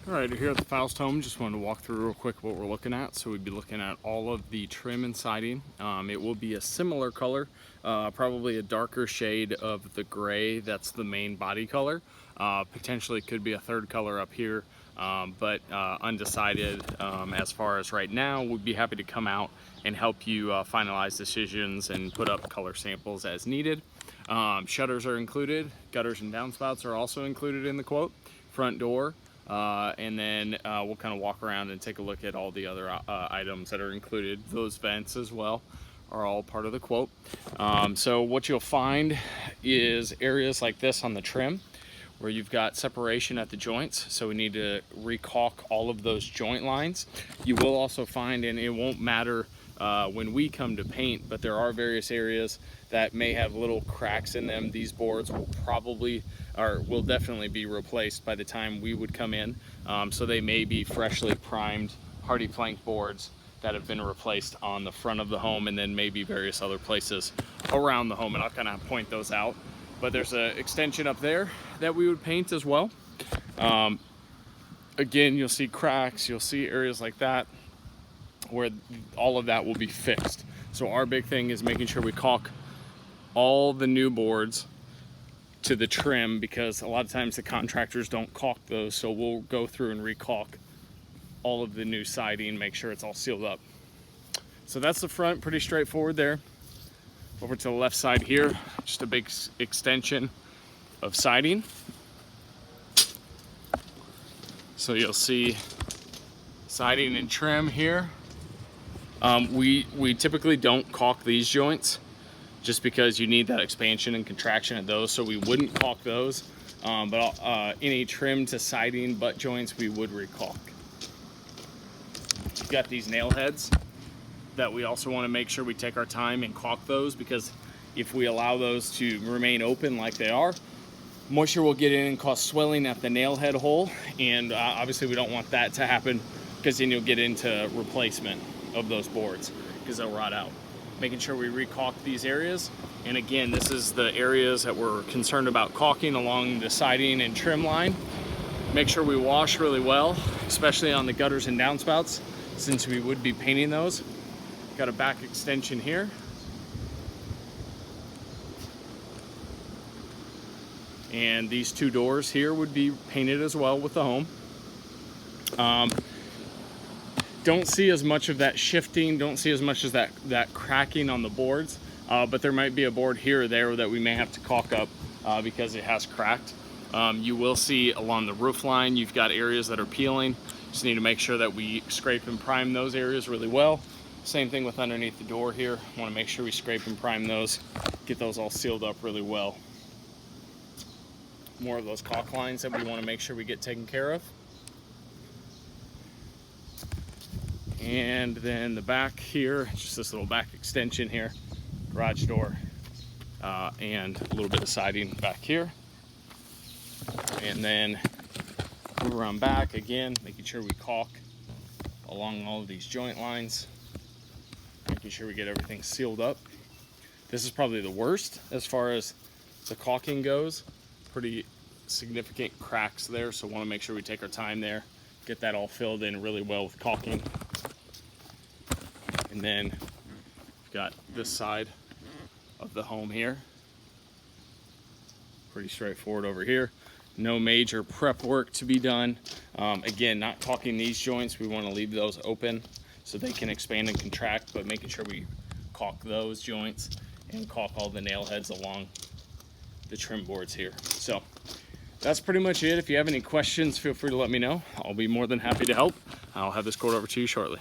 All right, here at the Faust home, just wanted to walk through real quick what we're looking at. So we'd be looking at all of the trim and siding. It will be a similar color, probably a darker shade of the gray. That's the main body color. Potentially could be a third color up here, but undecided as far as right now. We'd be happy to come out and help you finalize decisions and put up color samples as needed. Shutters are included. Gutters and downspouts are also included in the quote. Front door. And then we'll kind of walk around and take a look at all the other items that are included. Those vents as well are all part of the quote. So what you'll find is areas like this on the trim where you've got separation at the joints. So we need to recaulk all of those joint lines. You will also find, and it won't matter when we come to paint, but there are various areas that may have little cracks in them. These boards will probably, or will definitely be replaced by the time we would come in. So they may be freshly primed hardy plank boards that have been replaced on the front of the home, and then maybe various other places around the home, and I'll kind of point those out. But there's an extension up there that we would paint as well. Again, you'll see cracks, you'll see areas like that where all of that will be fixed. So our big thing is making sure we caulk all the new boards to the trim, because a lot of times the contractors don't caulk those. So we'll go through and recaulk all of the new siding, make sure it's all sealed up. So that's the front, pretty straightforward there. Over to the left side here, just a big extension of siding. So you'll see siding and trim here. We typically don't caulk these joints just because you need that expansion and contraction of those, so we wouldn't caulk those. But any trim to siding butt joints we would recaulk. You've got these nail heads that we also want to make sure we take our time and caulk those, because if we allow those to remain open like they are, moisture will get in and cause swelling at the nail head hole, and obviously we don't want that to happen, because then you'll get into replacement of those boards because they'll rot out. Making sure we recaulk these areas, and again, this is the areas that we're concerned about caulking along the siding and trim line. Make sure we wash really well, especially on the gutters and downspouts, since we would be painting those. Got a back extension here. And these two doors here would be painted as well with the home. Don't see as much of that shifting, don't see as much as that cracking on the boards, but there might be a board here or there that we may have to caulk up because it has cracked. You will see along the roof line, you've got areas that are peeling. Just need to make sure that we scrape and prime those areas really well. Same thing with underneath the door here. Want to make sure we scrape and prime those, get those all sealed up really well. More of those caulk lines that we want to make sure we get taken care of. And then the back here, just this little back extension here, garage door, and a little bit of siding back here. And then move around back again, making sure we caulk along all of these joint lines, making sure we get everything sealed up. This is probably the worst as far as the caulking goes. Pretty significant cracks there, so want to make sure we take our time there, get that all filled in really well with caulking. And then we've got this side of the home here. Pretty straightforward over here. No major prep work to be done. Again, not caulking these joints. We want to leave those open so they can expand and contract, but making sure we caulk those joints and caulk all the nail heads along the trim boards here. So that's pretty much it. If you have any questions, feel free to let me know. I'll be more than happy to help. I'll have this quote over to you shortly.